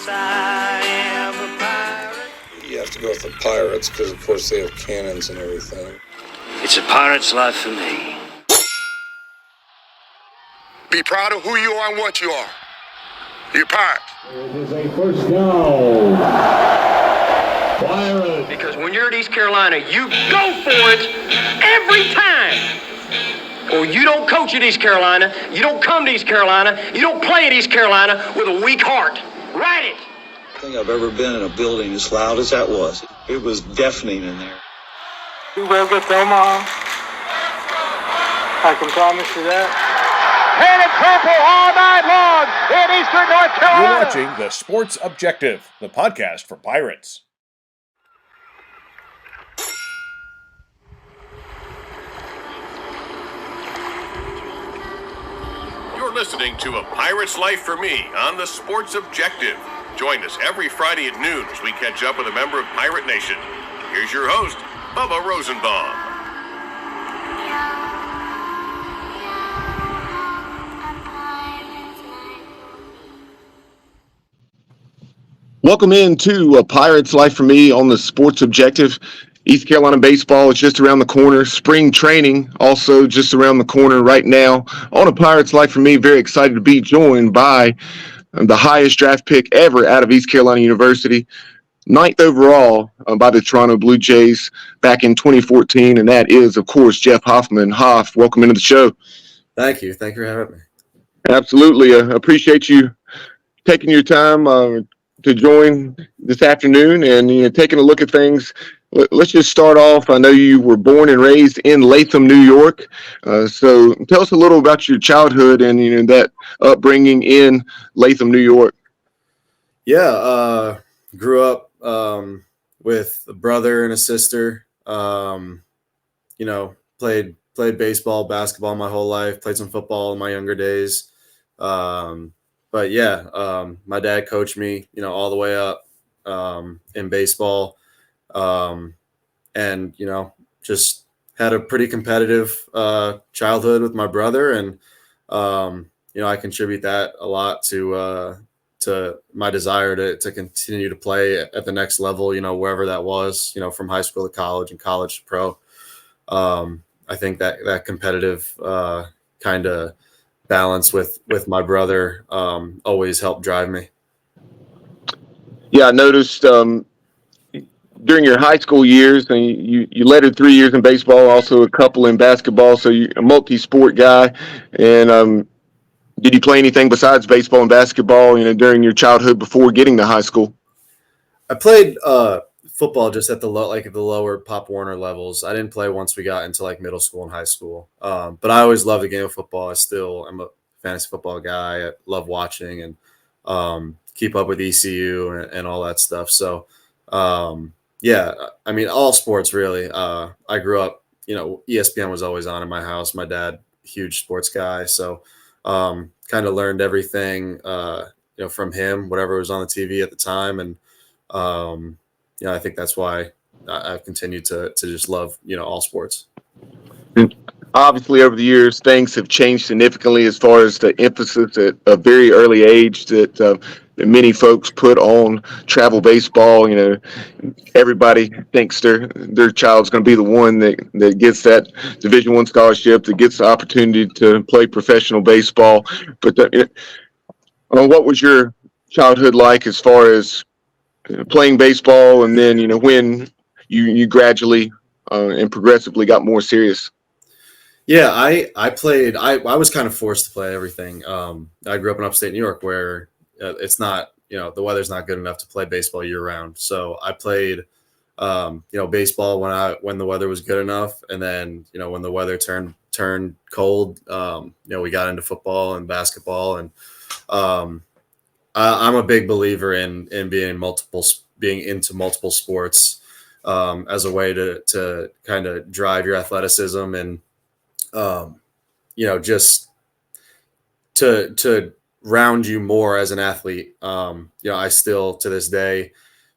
I am a pirate. You have to go with the Pirates because, of course, they have cannons and everything. It's a pirate's life for me. Be proud of who you are and what you are. You're Pirates. It is a first down. Pirates. Because when you're at East Carolina, you go for it every time. Or you don't coach at East Carolina, you don't come to East Carolina, you don't play at East Carolina with a weak heart. Write it. I don't think I've ever been in a building as loud as that was. It was deafening in there. We will get them on. I can promise you that. Painted purple all night long in Eastern North Carolina. You're watching The Sports Objective, the podcast for Pirates. You're listening to A Pirate's Life for Me on The Sports Objective. Join us every Friday at noon as we catch up with a member of Pirate Nation. Here's your host, Bubba Rosenbaum. Welcome into A Pirate's Life for Me on The Sports Objective. East Carolina baseball is just around the corner. Spring training also just around the corner right now. On A Pirate's Life for Me, very excited to be joined by the highest draft pick ever out of East Carolina University, 9th overall by the Toronto Blue Jays back in 2014, and that is, of course, Jeff Hoffman. Hoff, welcome into the show. Thank you. Thank you for having me. Absolutely. Appreciate you taking your time to join this afternoon and taking a look at things. Let's just start off. I know you were born and raised in Latham, New York. So tell us a little about your childhood and that upbringing in Latham, New York. Yeah, grew up with a brother and a sister. Played baseball, basketball my whole life. Played some football in my younger days. But yeah, my dad coached me, all the way up in baseball. And, just had a pretty competitive childhood with my brother. And, I contribute that a lot to my desire to continue to play at the next level, wherever that was, from high school to college and college to pro. I think that competitive kind of balance with my brother always helped drive me. Yeah, I noticed during your high school years, and you lettered 3 years in baseball, also a couple in basketball, so you're a multi-sport guy. And did you play anything besides baseball and basketball, during your childhood before getting to high school? I played football just at the lower Pop Warner levels. I didn't play once we got into middle school and high school. But I always loved the game of football. I'm a fantasy football guy. I love watching and keep up with ECU and all that stuff. So, yeah, I mean, all sports really. I grew up, ESPN was always on in my house. My dad, huge sports guy. So kind of learned everything, from him, whatever was on the TV at the time. And, I think that's why I've continued to just love, all sports. Obviously, over the years, things have changed significantly as far as the emphasis at a very early age that many folks put on travel baseball. Everybody thinks their child's going to be the one that gets that Division I scholarship, that gets the opportunity to play professional baseball. But what was your childhood like as far as playing baseball, and then when you gradually and progressively got more serious? Yeah, I played. I was kind of forced to play everything. I grew up in upstate New York, where it's not, the weather's not good enough to play baseball year round. So I played, baseball when the weather was good enough, and then when the weather turned cold, we got into football and basketball, and I'm a big believer in being into multiple sports as a way to kind of drive your athleticism and just to round you more as an athlete. I still to this day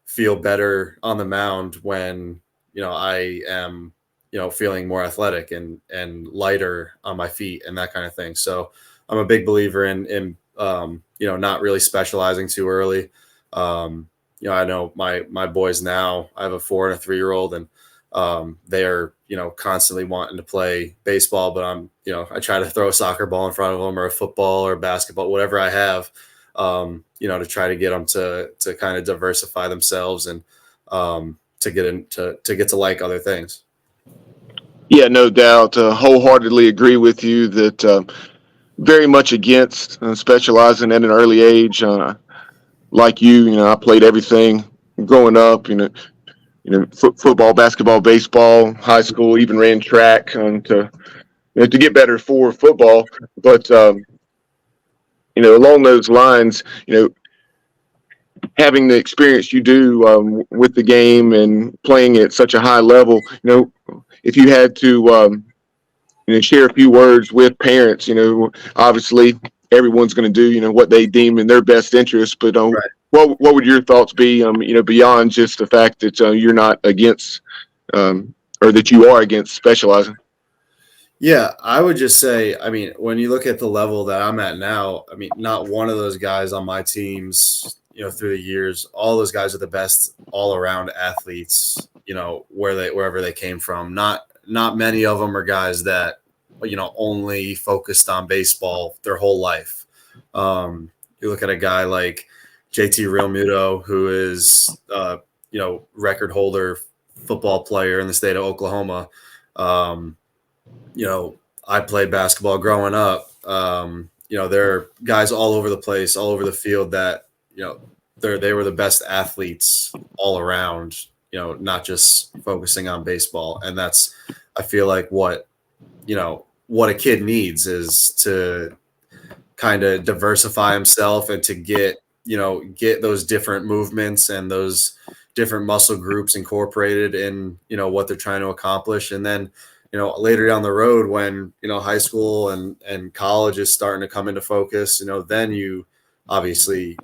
feel better on the mound when I am feeling more athletic and lighter on my feet and that kind of thing. So I'm a big believer in not really specializing too early. I know my boys now, I have a 4 and a 3-year-old, and they are, constantly wanting to play baseball, but I try to throw a soccer ball in front of them, or a football or basketball, whatever I have, to try to get them to kind of diversify themselves and to get to like other things. Yeah, no doubt. Wholeheartedly agree with you that very much against specializing at an early age. Like you, I played everything growing up. Football, basketball, baseball, high school, even ran track to get better for football. But along those lines, having the experience you do with the game and playing at such a high level, if you had to share a few words with parents, obviously everyone's going to do what they deem in their best interest, but Right. what would your thoughts be beyond just the fact that you're not against or that you are against specializing? Yeah, I would just say, when you look at the level that I'm at now, not one of those guys on my teams, through the years, all those guys are the best all around athletes, wherever they came from. Not many of them are guys that, only focused on baseball their whole life. You look at a guy like JT Realmuto, who is, record holder football player in the state of Oklahoma. I played basketball growing up. There are guys all over the place, all over the field that, they were the best athletes all around, not just focusing on baseball. And that's, I feel like what a kid needs is to kind of diversify himself and to get those different movements and those different muscle groups incorporated in, what they're trying to accomplish. And then, later down the road when, high school and college is starting to come into focus, then you obviously,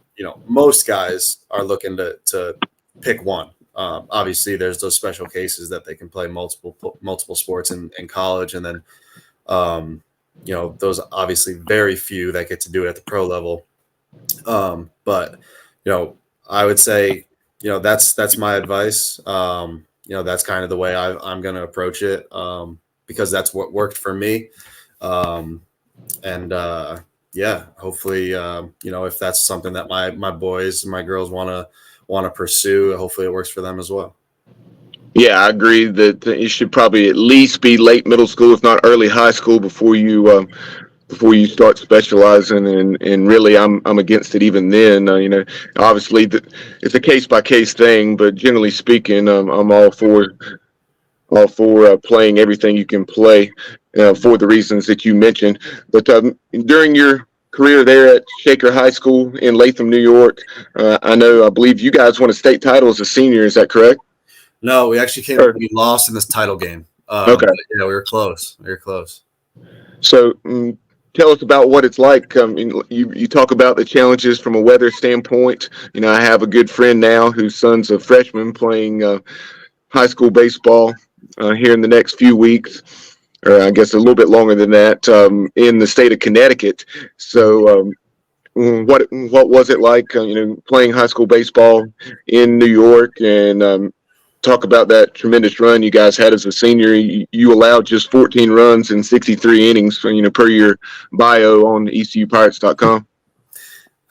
most guys are looking to pick one. Obviously there's those special cases that they can play multiple sports in college. And then, those obviously very few that get to do it at the pro level. But, I would say, that's my advice. That's kind of the way I'm going to approach it, because that's what worked for me. Hopefully, if that's something that my boys and my girls want to pursue, hopefully it works for them as well. Yeah, I agree that it should probably at least be late middle school, if not early high school, before you start specializing. And really, I'm against it even then. Obviously it's a case by case thing, but generally speaking, I'm all for playing everything you can play for the reasons that you mentioned. But during your career there at Shaker High School in Latham, New York, I believe you guys won a state title as a senior. Is that correct? No, we actually we lost in this title game. Okay. Yeah, we were close. So tell us about what it's like. You talk about the challenges from a weather standpoint. I have a good friend now whose son's a freshman playing high school baseball here in the next few weeks, or I guess a little bit longer than that, in the state of Connecticut. So what was it like, playing high school baseball in New York, and talk about that tremendous run you guys had as a senior. You allowed just 14 runs in 63 innings, per your bio on ECUPirates.com.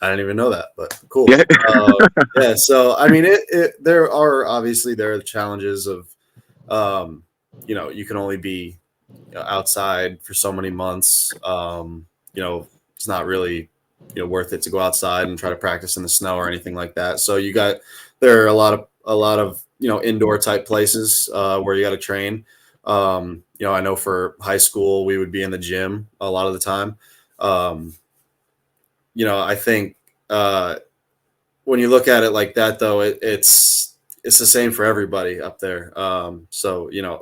I didn't even know that, but cool. Yeah. So, there are the challenges of, you can only be outside for so many months. It's not really, worth it to go outside and try to practice in the snow or anything like that. So there are a lot of, indoor type places where you got to train. I know for high school, we would be in the gym a lot of the time. I think when you look at it like that, though, it's the same for everybody up there. So, you can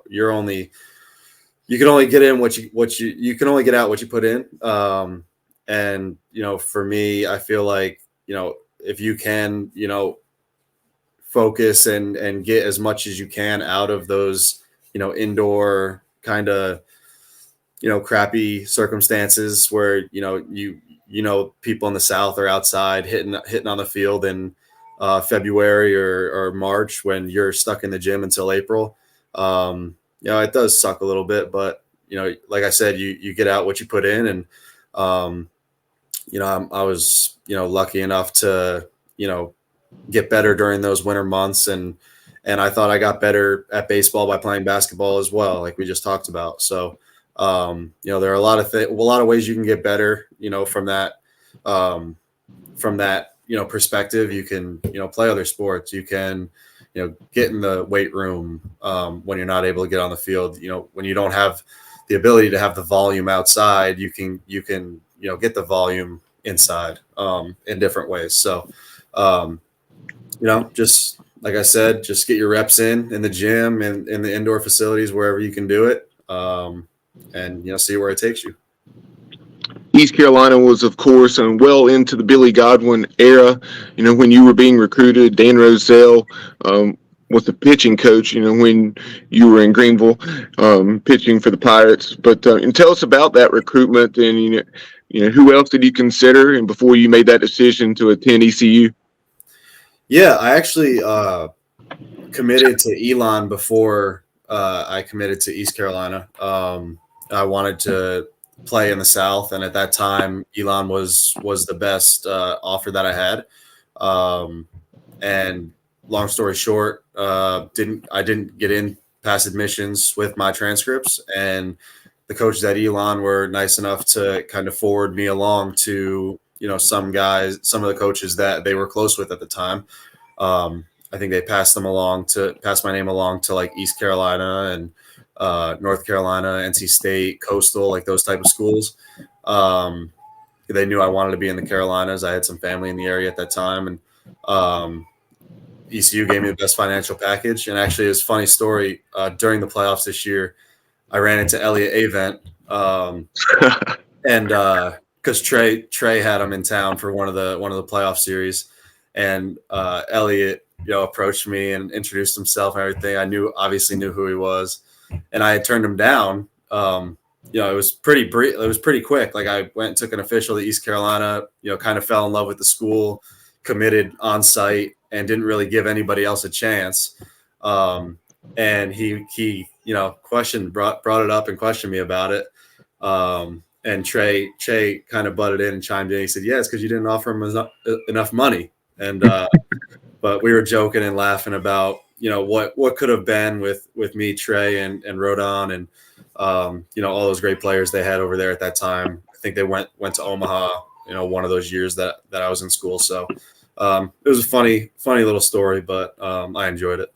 only get in you can only get out what you put in. And, for me, I feel like, if you can, focus and get as much as you can out of those, indoor kind of, crappy circumstances where, people in the South are outside hitting on the field and, February or March when you're stuck in the gym until April. It does suck a little bit, but like I said, you get out what you put in, and I was lucky enough to get better during those winter months, and I thought I got better at baseball by playing basketball as well, like we just talked about. So there are a lot of ways you can get better, from that perspective. You can play other sports. You can get in the weight room when you're not able to get on the field. When you don't have the ability to have the volume outside, you can get the volume inside in different ways. So just like I said, just get your reps in the gym and in the indoor facilities wherever you can do it, and see where it takes you. East Carolina was, of course, well into the Billy Godwin era. When you were being recruited, Dan Roselle was the pitching coach, when you were in Greenville pitching for the Pirates. But and tell us about that recruitment, and who else did you consider, and before you made that decision to attend ECU? Yeah, I actually committed to Elon before I committed to East Carolina. I wanted to play in the South, and at that time, Elon was the best offer that I had. And long story short, I didn't get in past admissions with my transcripts, and the coaches at Elon were nice enough to kind of forward me along to some of the coaches that they were close with at the time. I think they passed my name along to like East Carolina and North Carolina, NC State, Coastal, like those type of schools. They knew I wanted to be in the Carolinas. I had some family in the area at that time, and ECU gave me the best financial package. And actually, it's a funny story. During the playoffs this year, I ran into Elliot Avent, and because Trey had him in town for one of the playoff series, and Elliot approached me and introduced himself and everything. I obviously knew who he was, and I had turned him down. It was pretty brief. It was pretty quick. Like I went and took an official to East Carolina. kind of fell in love with the school, committed on site, and didn't really give anybody else a chance. And he brought it up and questioned me about it. And Trey kind of butted in and chimed in. He said, "Yeah, it's because you didn't offer him enough money." And but we were joking and laughing about what could have been with me, Trey, and Rodon, and all those great players they had over there at that time. I think they went to Omaha, one of those years that I was in school. So it was a funny little story, but I enjoyed it.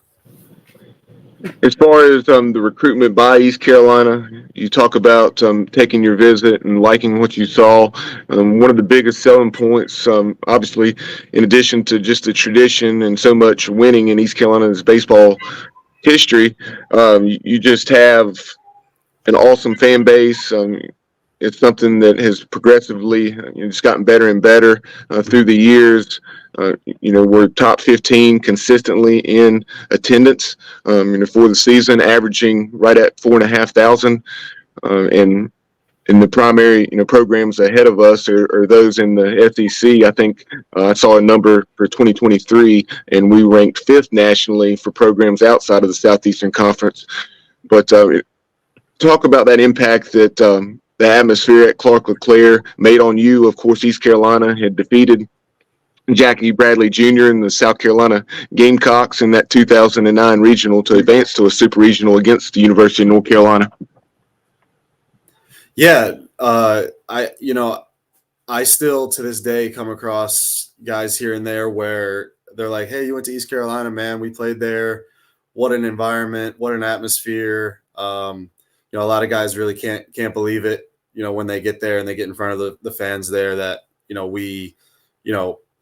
As far as the recruitment by East Carolina, you talk about taking your visit and liking what you saw. One of the biggest selling points, obviously, in addition to just the tradition and so much winning in East Carolina's baseball history, you just have an awesome fan base. It's something that has progressively just gotten better and better through the years. We're top 15 consistently in attendance for the season, averaging right at 4,500. And the primary programs ahead of us are those in the SEC. I think I saw a number for 2023, and we ranked 5th nationally for programs outside of the Southeastern Conference. But talk about that impact that the atmosphere at Clark LeClaire made on you. Of course, East Carolina had defeated Jackie Bradley Jr. and the South Carolina Gamecocks in that 2009 regional to advance to a super regional against the University of North Carolina. Yeah, I still to this day come across guys here and there where they're like, "Hey, you went to East Carolina, man. We played there. What an environment! What an atmosphere!" A lot of guys really can't believe it. When they get there and they get in front of the fans there, that we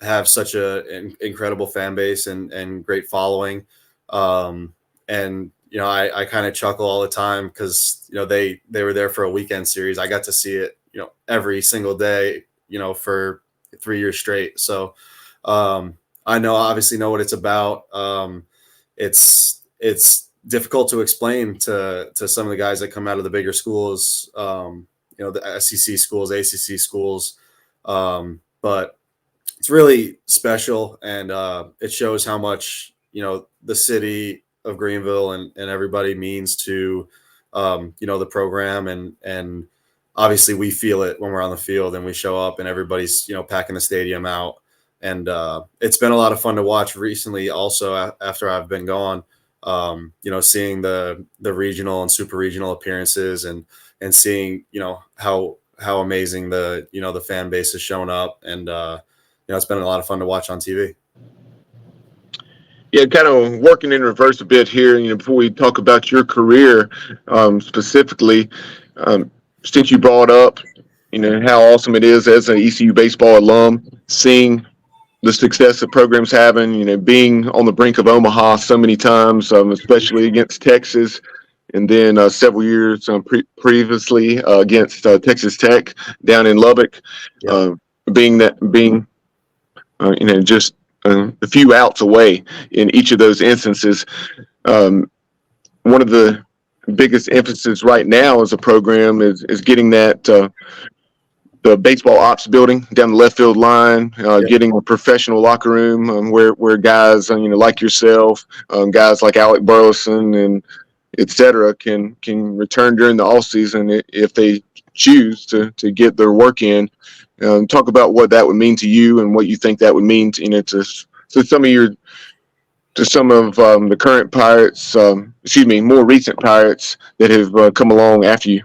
have such an incredible fan base and great following. And I kind of chuckle all the time because they were there for a weekend series. I got to see it every single day for 3 years straight. So I obviously know what it's about. It's difficult to explain to some of the guys that come out of the bigger schools, the SEC schools, ACC schools, but it's really special, and it shows how much the city of Greenville and everybody means to the program, and obviously we feel it when we're on the field and we show up and everybody's packing the stadium out, and it's been a lot of fun to watch recently. Also, after I've been gone, seeing the regional and super regional appearances and seeing how amazing the fan base has shown up, and it's been a lot of fun to watch on TV. Yeah, kind of working in reverse a bit here. Before we talk about your career specifically, since you brought up, how awesome it is as an ECU baseball alum, seeing the success that programs having, being on the brink of Omaha so many times, especially against Texas, and then several years previously against Texas Tech down in Lubbock, being just a few outs away in each of those instances. One of the biggest emphasis right now as a program is getting that the baseball ops building down the left field line, getting a professional locker room where guys, like yourself, guys like Alec Burleson and et cetera, can return during the off season if they choose to get their work in. Talk about what that would mean to you and what you think that would mean to some of the current Pirates, more recent Pirates that have come along after you.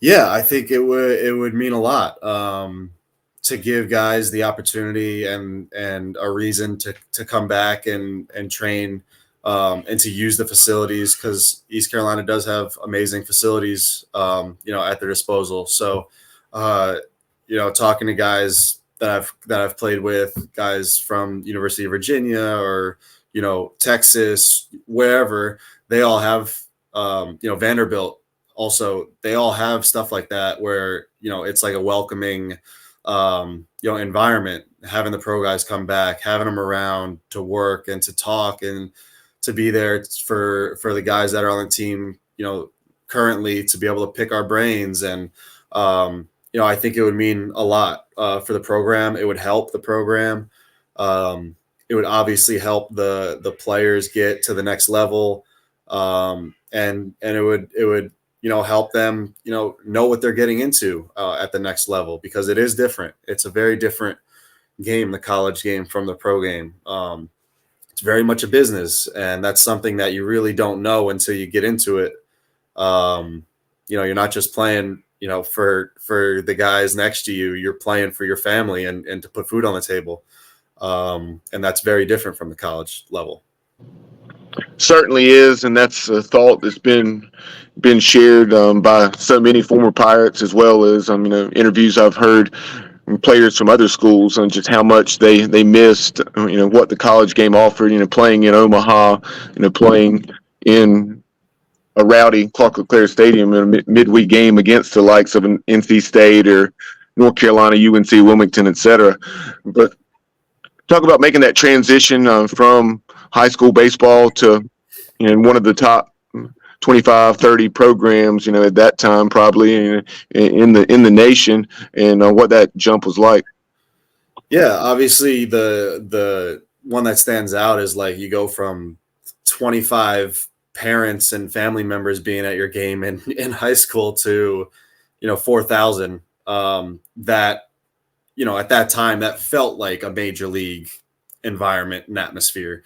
Yeah, I think it would mean a lot to give guys the opportunity and a reason to come back and train and to use the facilities, because East Carolina does have amazing facilities, at their disposal. So, talking to guys that I've played with, guys from University of Virginia or Texas, wherever, they all have Vanderbilt. Also, they all have stuff like that where, it's like a welcoming, environment, having the pro guys come back, having them around to work and to talk and to be there for the guys that are on the team, currently, to be able to pick our brains. And, I think it would mean a lot for the program. It would help the program. It would obviously help the players get to the next level. And it would, help them, know what they're getting into at the next level, because it is different. It's a very different game, the college game from the pro game. It's very much a business, and that's something that you really don't know until you get into it. You're not just playing, for the guys next to you. You're playing for your family and to put food on the table. And that's very different from the college level. Certainly is, and that's a thought that's been shared by so many former Pirates, as well as interviews I've heard from players from other schools on just how much they missed what the college game offered. Playing in Omaha, playing in a rowdy Clark LeClaire Stadium in a midweek game against the likes of an NC State or North Carolina, UNC, Wilmington, etc. But talk about making that transition from high school baseball to one of the top 25, 30 programs, at that time, probably in the nation, and what that jump was like. Yeah, obviously the one that stands out is like you go from 25 parents and family members being at your game in high school to 4,000. That at that time that felt like a major league environment and atmosphere.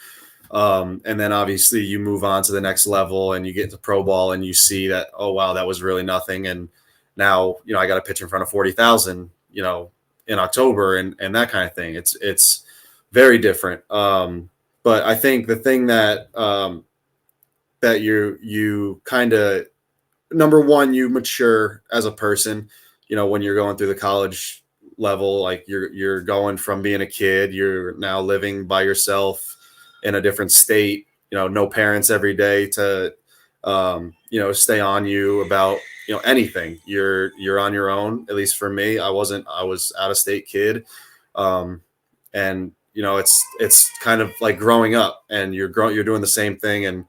And then obviously you move on to the next level and you get to pro ball and you see that, oh, wow, that was really nothing. And now, I got to pitch in front of 40,000, in October and that kind of thing. It's very different. But I think the thing that you kind of, number one, you mature as a person, when you're going through the college level, like you're going from being a kid, you're now living by yourself in a different state, no parents every day to, stay on you about, anything. You're on your own. At least for me, I was out of state kid. And it's kind of like growing up, and you're doing the same thing. And,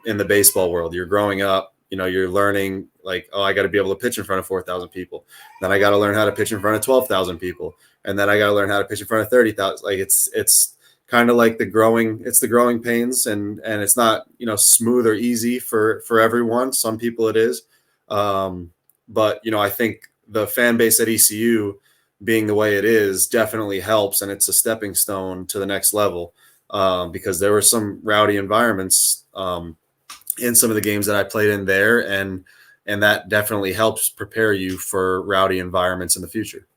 in the baseball world, you're growing up, you're learning like, oh, I got to be able to pitch in front of 4,000 people. Then I got to learn how to pitch in front of 12,000 people. And then I got to learn how to pitch in front of 30,000. Like it's kind of like the growing pains, and it's not, smooth or easy for everyone. Some people it is. But, I think the fan base at ECU being the way it is definitely helps. And it's a stepping stone to the next level, because there were some rowdy environments, in some of the games that I played in there. And that definitely helps prepare you for rowdy environments in the future.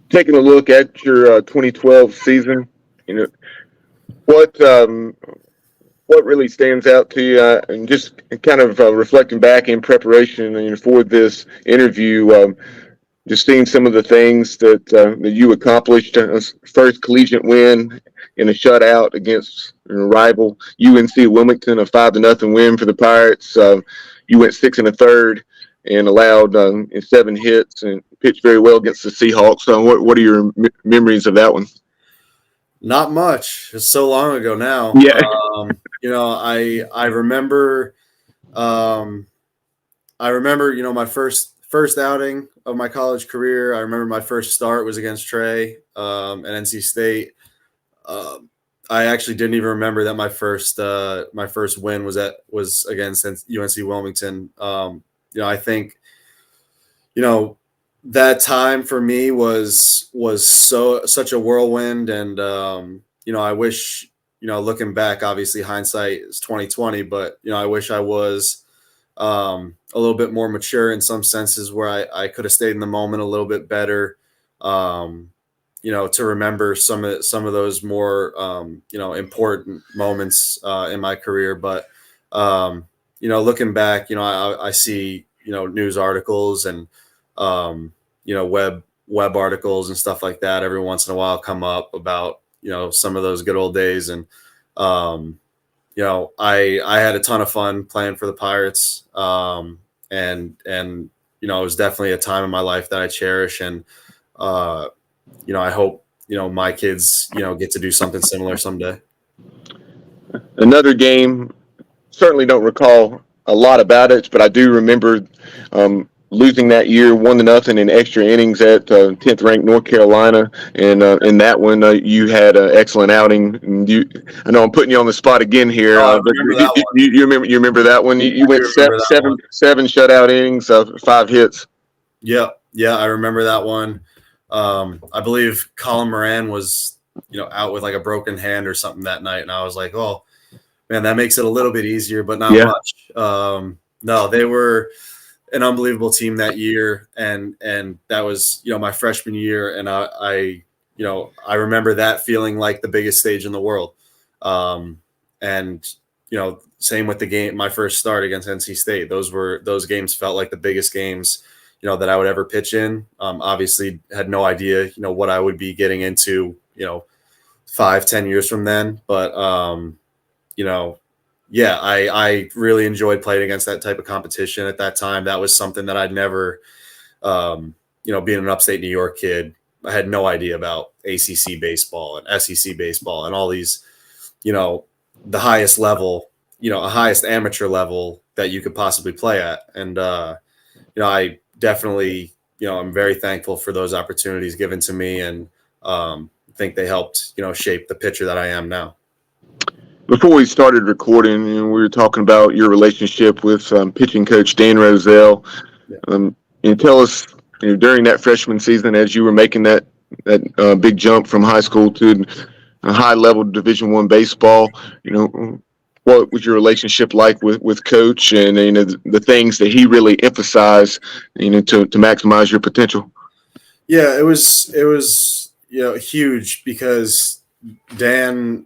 Taking a look at your 2012 season, what really stands out to you, and just kind of reflecting back in preparation for this interview, just seeing some of the things that you accomplished. First collegiate win in a shutout against rival UNC Wilmington, a 5-0 win for the Pirates. You went 6 1/3 and allowed 7 hits and pitched very well against the Seahawks. So what are your memories of that one? Not much. It's so long ago now. Yeah. I remember, my first outing of my college career. I remember my first start was against Trey at NC State. I actually didn't even remember that my first win was against UNC Wilmington. I think, that time for me was such a whirlwind, and I wish, looking back, obviously hindsight is 2020, but I wish I was a little bit more mature in some senses, where I could have stayed in the moment a little bit better, to remember some of those more important moments in my career. But looking back, I see news articles and web articles and stuff like that every once in a while come up about some of those good old days. And I had a ton of fun playing for the Pirates, and it was definitely a time in my life that I cherish, and I hope my kids get to do something similar someday. Another game, certainly don't recall a lot about it, but I do remember losing that year 1-0 in extra innings at 10th ranked North Carolina, and in that one you had an excellent outing. And I know I'm putting you on the spot again here, but you remember that one? You went seven shutout innings, 5 hits. Yeah, I remember that one. I believe Colin Moran was out with like a broken hand or something that night, and I was like, oh man, that makes it a little bit easier, but not much. No, they were an unbelievable team that year, and that was my freshman year, and I remember that feeling like the biggest stage in the world. And same with the game, my first start against NC State. Those games felt like the biggest games that I would ever pitch in. Obviously had no idea what I would be getting into 5-10 years from then, but I really enjoyed playing against that type of competition at that time. That was something that I'd never, being an upstate New York kid, I had no idea about ACC baseball and SEC baseball and all these, the highest level, a highest amateur level that you could possibly play at. And, I definitely, I'm very thankful for those opportunities given to me, and think they helped, shape the pitcher that I am now. Before we started recording, we were talking about your relationship with pitching coach Dan Roselle. Tell us, during that freshman season, as you were making that big jump from high school to a high-level Division I baseball, what was your relationship like with Coach, and the things that he really emphasized, to maximize your potential? Yeah, it was huge, because Dan,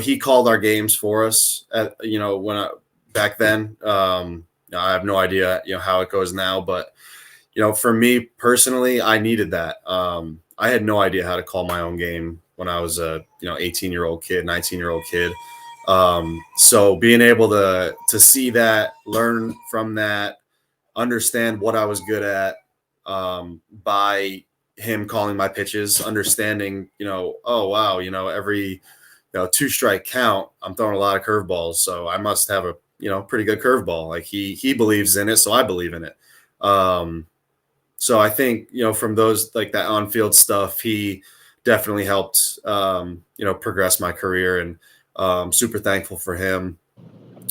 he called our games for us back then. I have no idea, how it goes now, but, for me personally, I needed that. I had no idea how to call my own game when I was a, 18-year-old kid, 19-year-old kid. So being able to see that, learn from that, understand what I was good at, by him calling my pitches, understanding, oh wow, every 2-strike count, I'm throwing a lot of curveballs, so I must have a pretty good curveball. Like he believes in it, so I believe in it. So I think, from those, like that on-field stuff, he definitely helped, progress my career, and super thankful for him.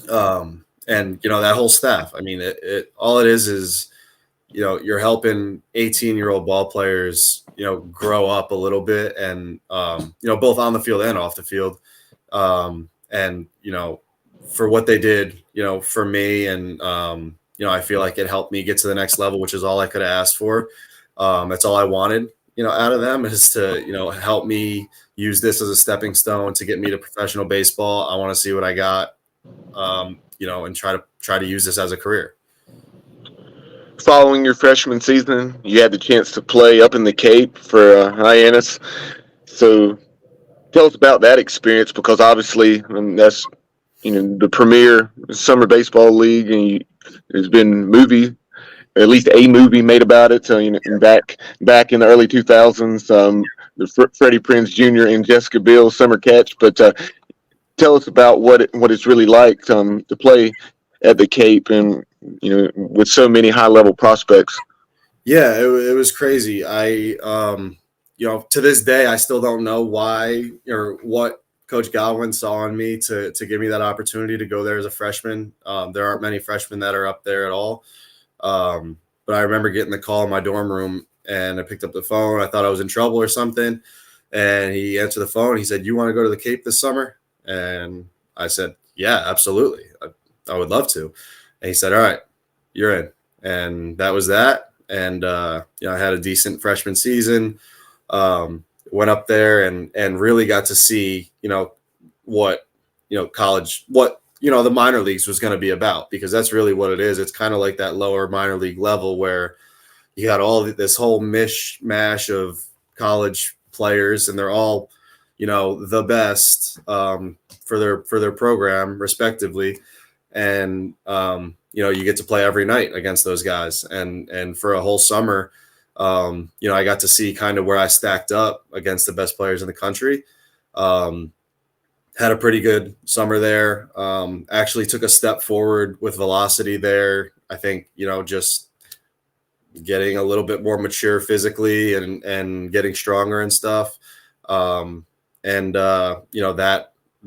And, that whole staff. I mean, all it is, you're helping 18-year-old ball players, grow up a little bit, and, both on the field and off the field. And, for what they did, for me, and, I feel like it helped me get to the next level, which is all I could have asked for. That's all I wanted, out of them, is to, help me use this as a stepping stone to get me to professional baseball. I want to see what I got, and try to use this as a career. Following your freshman season, you had the chance to play up in the Cape for Hyannis. So tell us about that experience, because obviously that's the premier summer baseball league, and there's been at least a movie made about it. So back in the early 2000s, the Freddie Prinze Jr. and Jessica Biel summer catch. But tell us about what it's really like to play at the Cape, and with so many high level prospects. Yeah, it was crazy. I to this day I still don't know why or what Coach Godwin saw in me to give me that opportunity to go there as a freshman. There aren't many freshmen that are up there at all. But I remember getting the call in my dorm room, and I picked up the phone. I thought I was in trouble or something. And he answered the phone. He said, "You want to go to the Cape this summer?" And I said, "Yeah, absolutely. I would love to." And he said, "All right, you're in." And that was that. And, I had a decent freshman season, went up there and really got to see, what, college, what, the minor leagues was going to be about, because that's really what it is. It's kind of like that lower minor league level where you got this whole mishmash of college players, and they're all, the best for their program respectively. And, you get to play every night against those guys. And for a whole summer, I got to see kind of where I stacked up against the best players in the country. Had a pretty good summer there. Actually took a step forward with velocity there. I think, just getting a little bit more mature physically and getting stronger and stuff.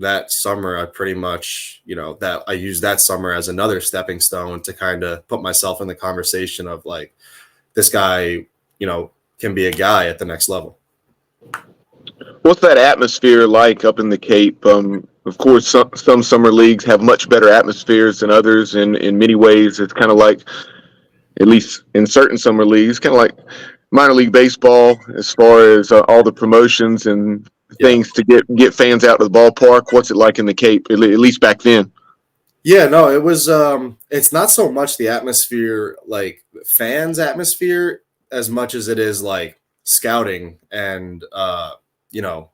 That summer I pretty much, that I used that summer as another stepping stone to kind of put myself in the conversation of like, this guy, can be a guy at the next level. What's that atmosphere like up in the Cape? Of course, some summer leagues have much better atmospheres than others. In many ways, it's kind of like, at least in certain summer leagues, kind of like minor league baseball as far as all the promotions and things to get fans out to the ballpark. What's it like in the Cape, at least back then? Yeah, no, it was, it's not so much the atmosphere, like fans atmosphere, as much as it is like scouting and, you're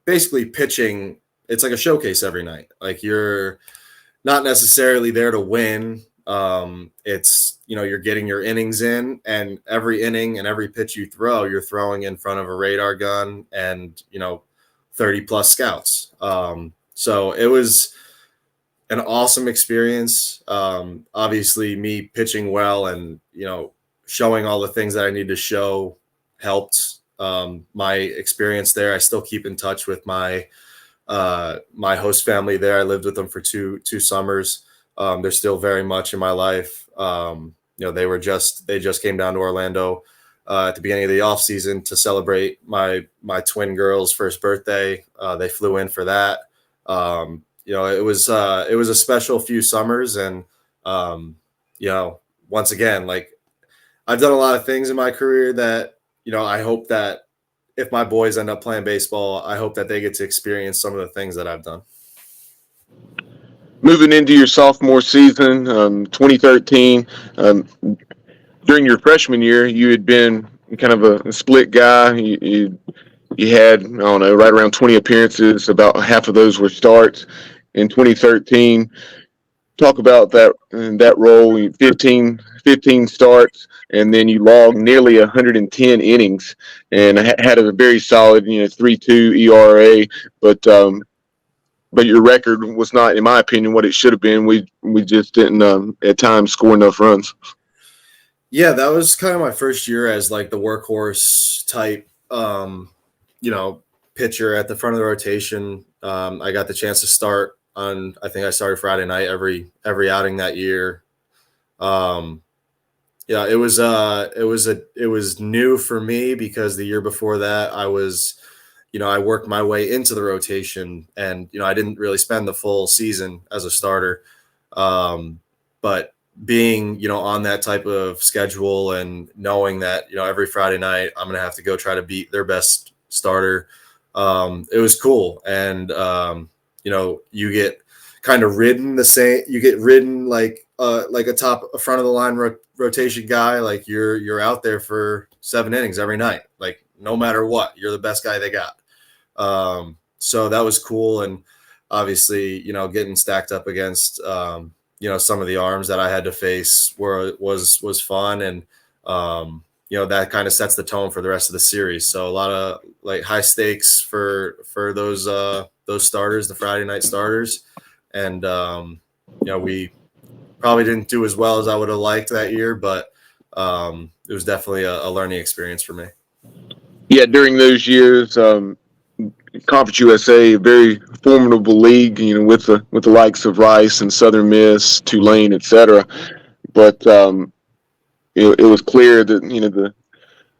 basically pitching. It's like a showcase every night. Like you're not necessarily there to win. It's, you're getting your innings in, and every inning and every pitch you throw, you're throwing in front of a radar gun and, 30 plus scouts. So it was an awesome experience. Obviously me pitching well and, showing all the things that I need to show helped. My experience there. I still keep in touch with my host family there. I lived with them for two summers. They're still very much in my life. They just came down to Orlando at the beginning of the off season to celebrate my twin girls' first birthday. They flew in for that. It was a special few summers, and once again, like I've done a lot of things in my career that, I hope that if my boys end up playing baseball, I hope that they get to experience some of the things that I've done. Moving into your sophomore season, 2013, during your freshman year, you had been kind of a split guy. You had, I don't know, right around 20 appearances. About half of those were starts. In 2013, talk about that role. 15 starts, and then you logged nearly 110 innings and had a very solid 3.2 ERA. But but your record was not, in my opinion, what it should have been. We just didn't at times score enough runs. Yeah, that was kind of my first year as like the workhorse type, pitcher at the front of the rotation. I got the chance to start on. I think I started Friday night every outing that year. It was new for me because the year before that I worked my way into the rotation, and I didn't really spend the full season as a starter. But being on that type of schedule and knowing that every Friday night I'm gonna have to go try to beat their best starter, it was cool. And you get kind of ridden like a front of the line rotation guy. Like you're out there for 7 innings every night, like no matter what, you're the best guy they got. So that was cool. And obviously getting stacked up against some of the arms that I had to face was fun. And that kind of sets the tone for the rest of the series. So a lot of like high stakes for those starters, the Friday night starters. And we probably didn't do as well as I would have liked that year, but it was definitely a learning experience for me. Yeah, during those years, Conference USA, a very formidable league, with the likes of Rice and Southern Miss, Tulane, etc. But it was clear that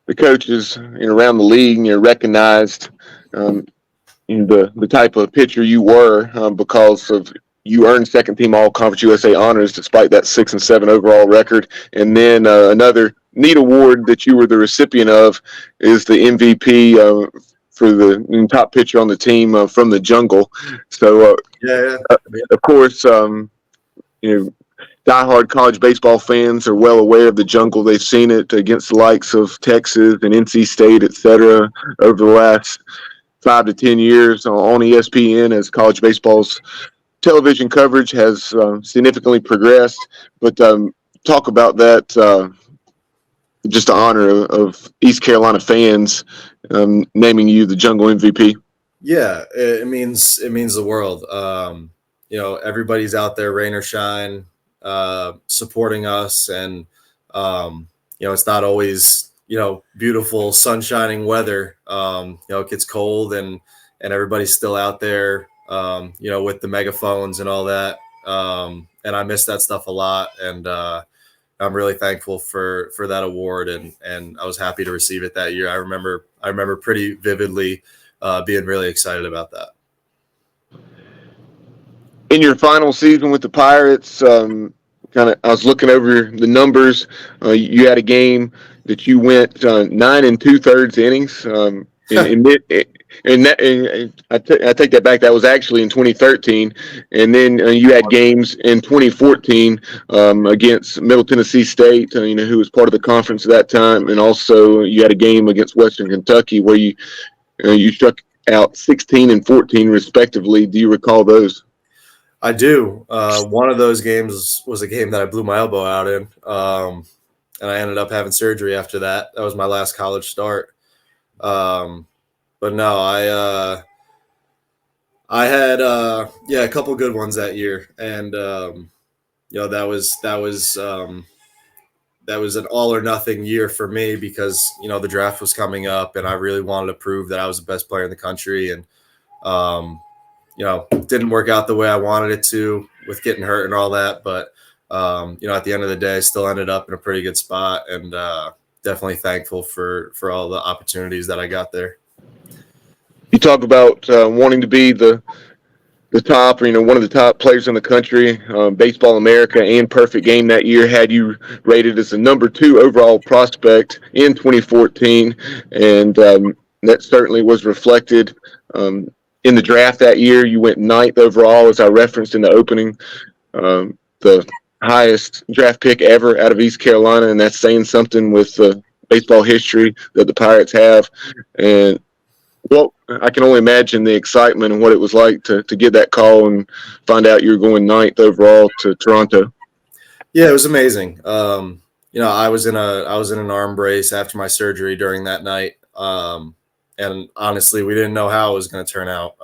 the coaches around the league recognized the type of pitcher you were, because of you earned second team All Conference USA honors despite that 6-7 overall record. And then another neat award that you were the recipient of is the MVP for the top pitcher on the team from the jungle. So of course, diehard college baseball fans are well aware of the jungle. They've seen it against the likes of Texas and NC State, etc., over the last 5 to 10 years on ESPN as college baseball's television coverage has significantly progressed. But talk about that, just the honor of East Carolina fans naming you the Jungle MVP. Yeah, it means the world. Everybody's out there, rain or shine, supporting us. And, it's not always, beautiful sunshining weather. It gets cold and everybody's still out there, with the megaphones and all that. And I miss that stuff a lot. And I'm really thankful for that award. And I was happy to receive it that year. I remember pretty vividly being really excited about that. In your final season with the Pirates, I was looking over the numbers. You had a game that you went 9 2/3 innings. I take that back. That was actually in 2013, and then you had games in 2014 against Middle Tennessee State, who was part of the conference at that time, and also you had a game against Western Kentucky where you struck out 16 and 14 respectively. Do you recall those? I do. One of those games was a game that I blew my elbow out in, and I ended up having surgery after that. That was my last college start. But no, I had a couple good ones that year, and that was an all or nothing year for me because the draft was coming up, and I really wanted to prove that I was the best player in the country. And didn't work out the way I wanted it to with getting hurt and all that. But, at the end of the day, still ended up in a pretty good spot, and definitely thankful for all the opportunities that I got there. You talk about wanting to be the top, one of the top players in the country. Baseball America and Perfect Game that year had you rated as the number 2 overall prospect in 2014, and that certainly was reflected in the draft that year. You went 9th overall, as I referenced in the opening, the highest draft pick ever out of East Carolina, and that's saying something with the baseball history that the Pirates have. And well, I can only imagine the excitement and what it was like to get that call and find out you were going 9th overall to Toronto. Yeah, it was amazing. I was in an arm brace after my surgery during that night. And honestly, we didn't know how it was going to turn out.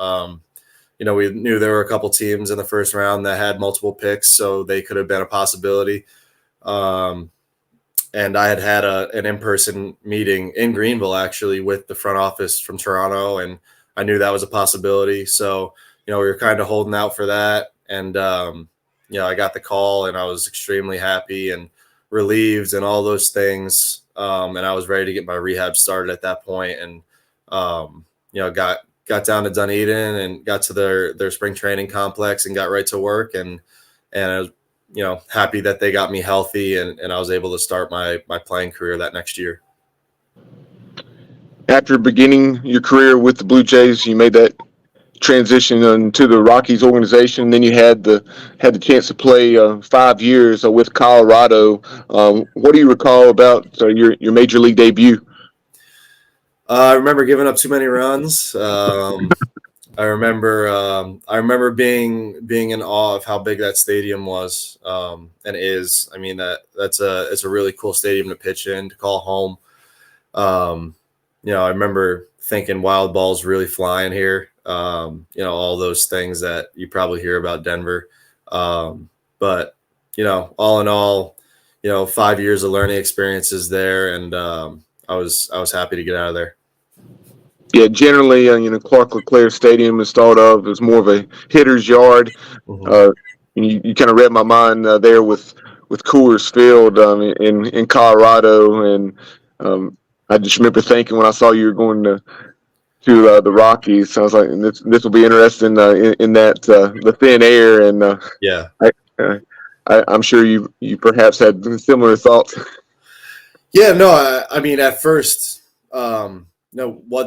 we knew there were a couple teams in the first round that had multiple picks, so they could have been a possibility. And I had an in-person meeting in Greenville, actually, with the front office from Toronto, and I knew that was a possibility. So, we were kind of holding out for that. And, I got the call, and I was extremely happy and relieved and all those things. And I was ready to get my rehab started at that point. And, got down to Dunedin and got to their spring training complex and got right to work. And I was, happy that they got me healthy and I was able to start my playing career that next year. After beginning your career with the Blue Jays, you made that transition to the Rockies organization. Then you had the chance to play 5 years with Colorado. What do you recall about your major league debut? I remember giving up too many runs. I remember being in awe of how big that stadium was and is. I mean, it's a really cool stadium to pitch in, to call home. I remember thinking wild balls really flying here. All those things that you probably hear about Denver. But all in all, 5 years of learning experiences there, and I was happy to get out of there. Yeah, generally, Clark LeClaire Stadium is thought of as more of a hitter's yard. Mm-hmm. You kind of read my mind there with Coors Field in Colorado, and I just remember thinking when I saw you were going to the Rockies, I was like, this will be interesting in that the thin air, and yeah, I'm sure you perhaps had similar thoughts. Yeah, no, I mean, at first,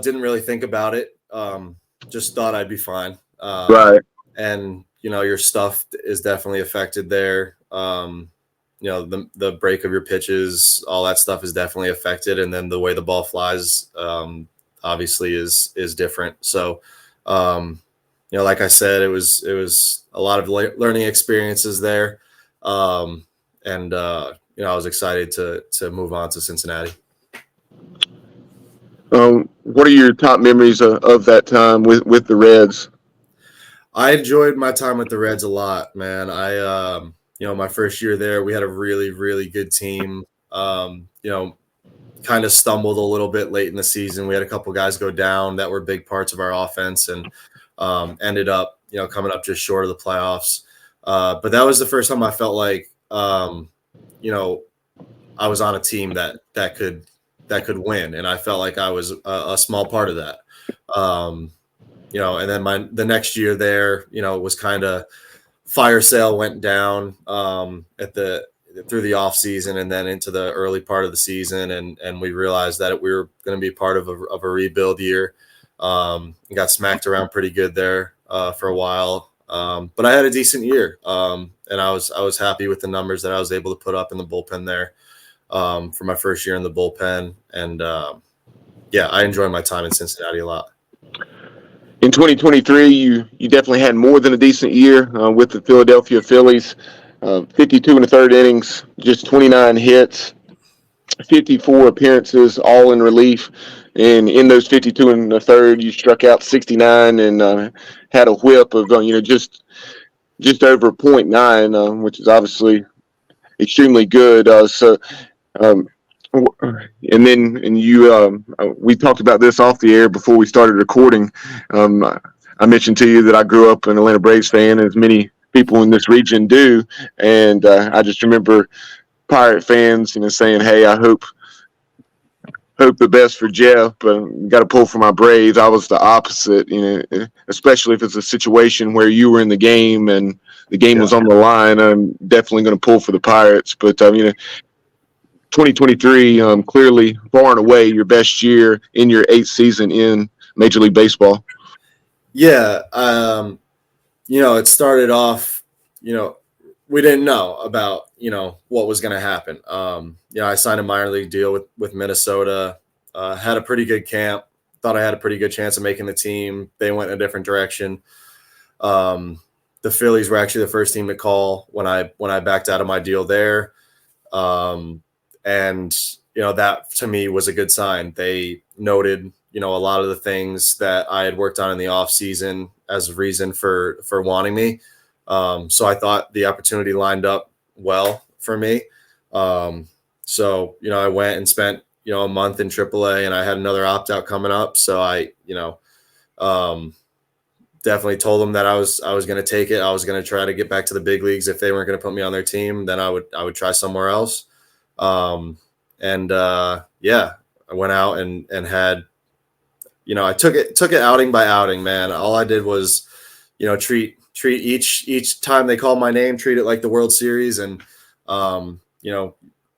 didn't really think about it. Just thought I'd be fine. Right. And, your stuff is definitely affected there. The break of your pitches, all that stuff is definitely affected. And then the way the ball flies, obviously is different. So, like I said, it was a lot of learning experiences there. I was excited to move on to Cincinnati. What are your top memories of that time with the Reds? I enjoyed my time with the Reds a lot, man. My first year there, we had a really, really good team. Kind of stumbled a little bit late in the season. We had a couple guys go down that were big parts of our offense, and ended up, coming up just short of the playoffs. But that was the first time I felt like, I was on a team that could win, and I felt like I was a small part of that. And then the next year there, was kind of fire sale went down through the off season and then into the early part of the season. And we realized that we were going to be part of a rebuild year. Got smacked around pretty good there for a while. But I had a decent year. And I was happy with the numbers that I was able to put up in the bullpen there for my first year in the bullpen. And I enjoyed my time in Cincinnati a lot. In 2023, you definitely had more than a decent year with the Philadelphia Phillies. 52 in the third innings, just 29 hits, 54 appearances, all in relief. And in those 52 in the third, you struck out 69 and had a whip of just over 0.9, which is obviously extremely good. We talked about this off the air before we started recording. I mentioned to you that I grew up an Atlanta Braves fan, as many people in this region do, and I just remember Pirate fans, saying, "Hey, I hope the best for Jeff, but got to pull for my Braves." I was the opposite, especially if it's a situation where you were in the game and the game was on the line. I'm definitely going to pull for the Pirates, but 2023, clearly far and away your best year in your 8th season in Major League Baseball. Yeah. It started off, we didn't know about, what was going to happen. I signed a minor league deal with Minnesota, had a pretty good camp, thought I had a pretty good chance of making the team. They went in a different direction. The Phillies were actually the first team to call when I backed out of my deal there. And that to me was a good sign. They noted, a lot of the things that I had worked on in the off season as a reason for wanting me. So I thought the opportunity lined up well for me. So, I went and spent, a month in AAA, and I had another opt out coming up. So I, definitely told them that I was going to take it. I was going to try to get back to the big leagues. If they weren't going to put me on their team, then I would try somewhere else. I went out and had, I took it outing by outing, man. All I did was, treat each time they called my name, treat it like the World Series. And,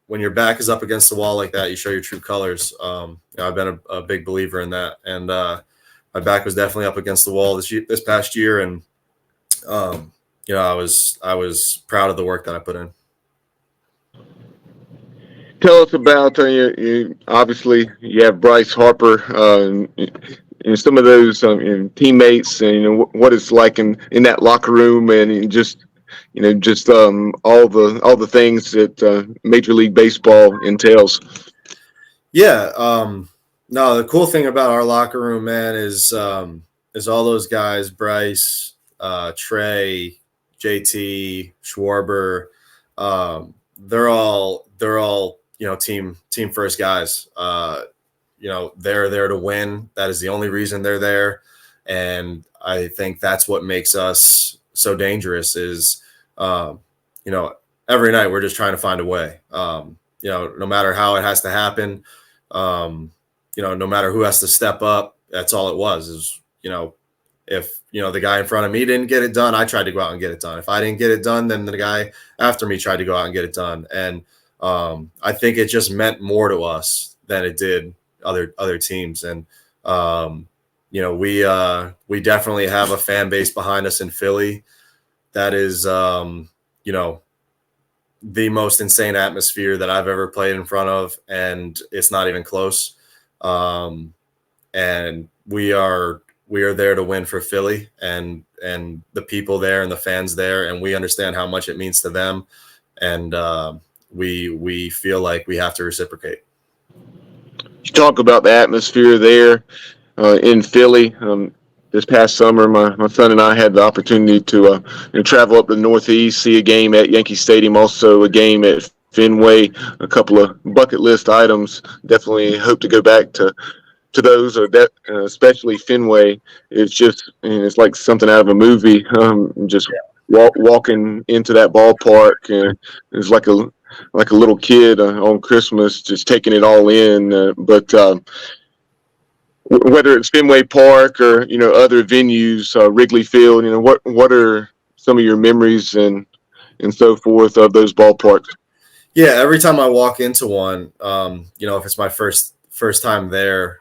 when your back is up against the wall like that, you show your true colors. I've been a big believer in that. And my back was definitely up against the wall this past year. And, I was proud of the work that I put in. Tell us about you obviously you have Bryce Harper and some of those teammates, and what it's like in that locker room, and just all the things that Major League Baseball entails. Yeah. No, the cool thing about our locker room, man, is all those guys, Bryce, Trey, JT, Schwarber, they're all team first guys. They're there to win. That is the only reason they're there. And I think that's what makes us so dangerous is, every night we're just trying to find a way, no matter how it has to happen, no matter who has to step up. That's all it was is, if, the guy in front of me didn't get it done, I tried to go out and get it done. If I didn't get it done, then the guy after me tried to go out and get it done. And I think it just meant more to us than it did other teams. And, we definitely have a fan base behind us in Philly that is, the most insane atmosphere that I've ever played in front of. And it's not even close. And we are there to win for Philly and the people there and the fans there. And we understand how much it means to them. And, we feel like we have to reciprocate. You talk about the atmosphere there in Philly. This past summer, my son and I had the opportunity to travel up to the Northeast, see a game at Yankee Stadium, also a game at Fenway, a couple of bucket list items. Definitely hope to go back to those, especially Fenway. It's like something out of a movie. Just walking into that ballpark, and it's like a little kid on Christmas, just taking it all in. But whether it's Fenway Park or other venues, Wrigley Field, what are some of your memories and so forth of those ballparks? Yeah, every time I walk into one, if it's my first time there,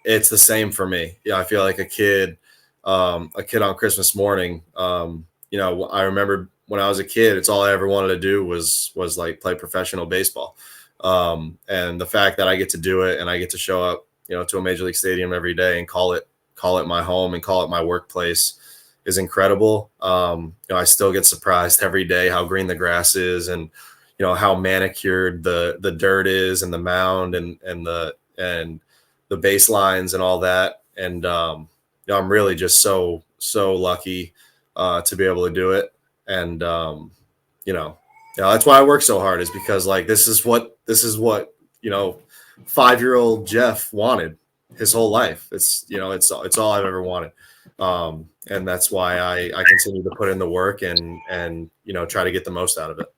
it's the same for me. I feel like a kid on Christmas morning. I remember when I was a kid, it's all I ever wanted to do was like play professional baseball. And the fact that I get to do it and I get to show up, to a major league stadium every day and call it my home and call it my workplace is incredible. I still get surprised every day how green the grass is and, how manicured the dirt is and the mound and the baselines and all that. And, I'm really just so lucky to be able to do it. And, that's why I work so hard, is because like, this is what 5-year-old Jeff wanted his whole life. It's all I've ever wanted. And that's why I continue to put in the work and try to get the most out of it.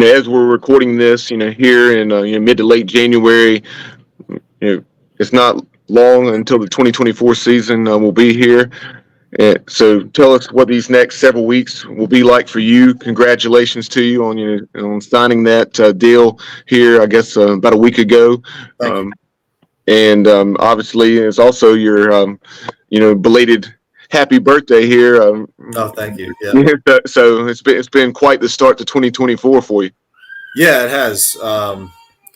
As we're recording this, here in mid to late January, it's not long until the 2024 season will be here. So tell us what these next several weeks will be like for you. Congratulations to you on signing that deal here, I guess, about a week ago. And obviously, it's also your, belated happy birthday here. Oh, thank you. Yeah. So it's been quite the start to 2024 for you. Yeah, it has.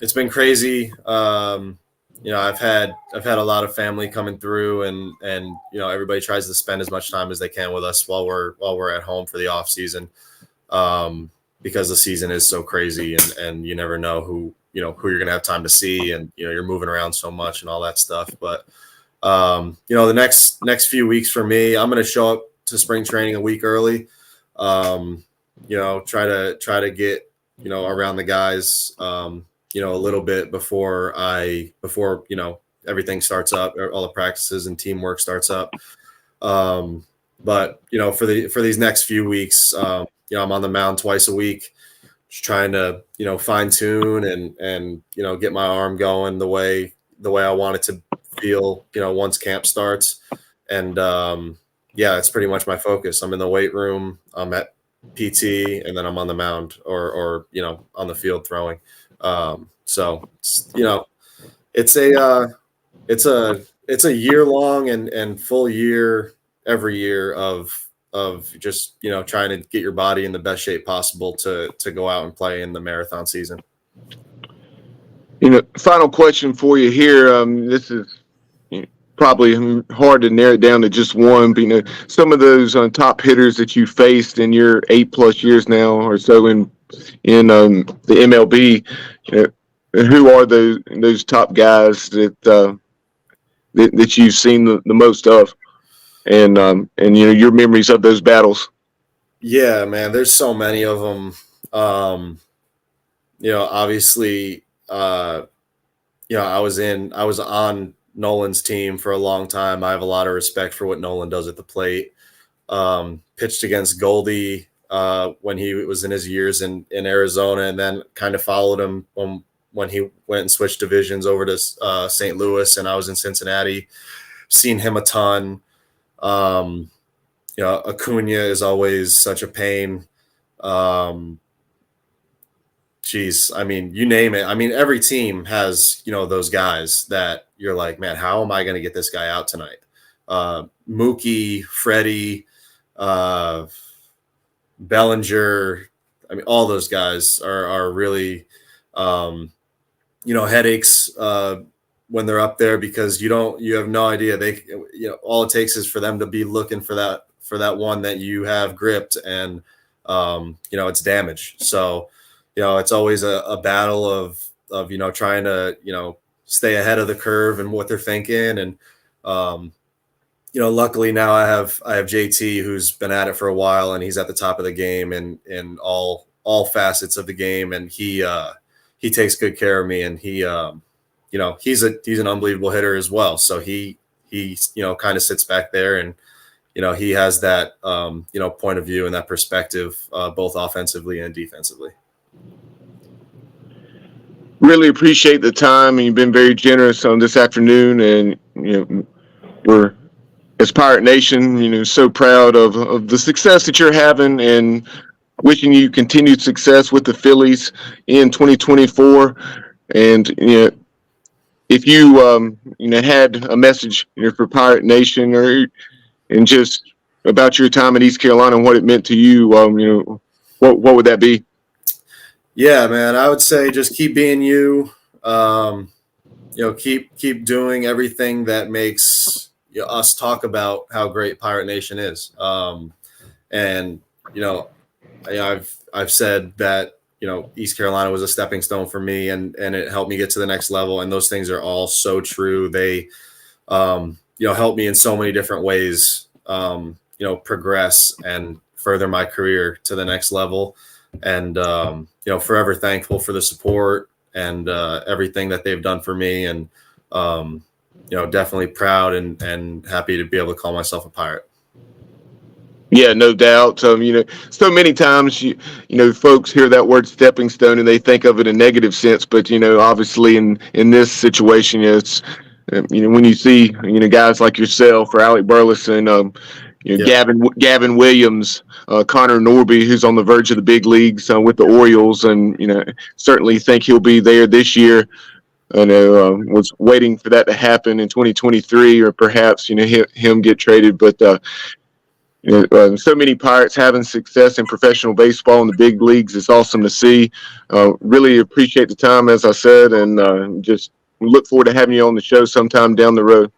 It's been crazy. I've had a lot of family coming through, and everybody tries to spend as much time as they can with us while we're at home for the off season. because the season is so crazy and you never know who you're going to have time to see, and you're moving around so much and all that stuff. But the next few weeks for me, I'm going to show up to spring training a week early. Try to get around the guys a little bit before everything starts up, or all the practices and teamwork starts up. But for these next few weeks, I'm on the mound twice a week, just trying to fine tune and get my arm going the way I want it to feel once camp starts. And it's pretty much my focus. I'm in the weight room, I'm at PT, and then I'm on the mound or on the field throwing. So it's a year long and full year every year of just trying to get your body in the best shape possible to go out and play in the marathon season. Final question for you here. This is probably hard to narrow it down to just one, but some of those top hitters that you faced in your 8+ years now or so in the MLB, who are those top guys that you've seen the most of, and your memories of those battles? Yeah, man, there's so many of them. Obviously, I was on Nolan's team for a long time. I have a lot of respect for what Nolan does at the plate. Pitched against Goldie when he was in his years in Arizona, and then kind of followed him when he went and switched divisions over to St. Louis, and I was in Cincinnati. Seen him a ton. Acuna is always such a pain. You name it. Every team has, those guys that you're like, man, how am I going to get this guy out tonight? Mookie, Freddie, Bellinger. All those guys are really, headaches when they're up there, because you have no idea. They, all it takes is for them to be looking for that one that you have gripped, and it's damage. So, it's always a battle of trying to stay ahead of the curve and what they're thinking. And luckily now I have JT, who's been at it for a while, and he's at the top of the game in all facets of the game, and he takes good care of me, and he's an unbelievable hitter as well. So he kind of sits back there, and he has that point of view and that perspective, both offensively and defensively. Really appreciate the time, and you've been very generous on this afternoon. And we're, as Pirate Nation, so proud of the success that you're having, and wishing you continued success with the Phillies in 2024. And if you had a message for Pirate Nation, and just about your time in East Carolina and what it meant to you, what would that be? Yeah, man, I would say just keep being you. Keep doing everything that makes us talk about how great Pirate Nation is. And I've said that East Carolina was a stepping stone for me, and it helped me get to the next level. And those things are all so true. They helped me in so many different ways. Progress and further my career to the next level. And forever thankful for the support and everything that they've done for me, and definitely proud and happy to be able to call myself a Pirate. Yeah, no doubt. So many times folks hear that word stepping stone and they think of it in a negative sense, but obviously in this situation, it's when you see guys like yourself or Alec Burleson, Gavin Williams, Connor Norby, who's on the verge of the big leagues with the Orioles, and certainly think he'll be there this year. I know was waiting for that to happen in 2023, or perhaps him get traded. But so many Pirates having success in professional baseball in the big leagues is awesome to see. Really appreciate the time, as I said, and just look forward to having you on the show sometime down the road.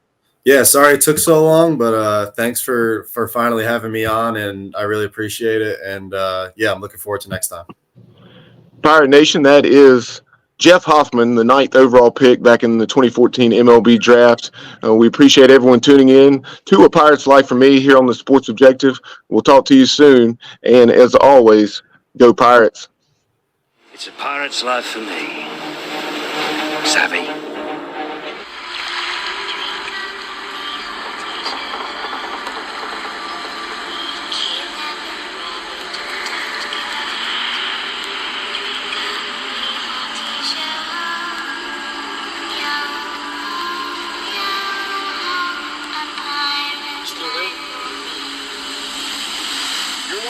Yeah, sorry it took so long, but thanks for finally having me on, and I really appreciate it. And I'm looking forward to next time. Pirate Nation, that is Jeff Hoffman, the 9th overall pick back in the 2014 MLB Draft. We appreciate everyone tuning in to A Pirate's Life for Me here on the Sports Objective. We'll talk to you soon. And as always, go Pirates. It's a pirate's life for me. Savvy.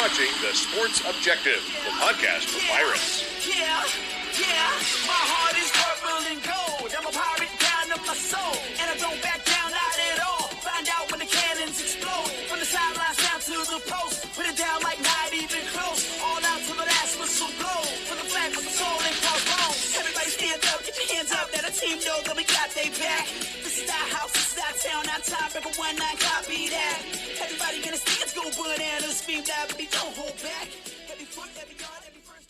Watching the Sports Objective, the podcast for Pirates. Yeah, my heart is purple and gold. I'm a pirate down to my soul, and I don't back down, not at all. Find out when the cannons explode, from the sidelines down to the post. Put it down like not even close. All out to the last whistle blow, for the flag of the soul and crossbones. Everybody stand up, get your hands up, let the team know that we got they back. This is our house, this is our town, our time, breaker 19, copy that. Everybody gonna stand, go bananas, scream that, but don't hold back. Every foot, every yard, every first.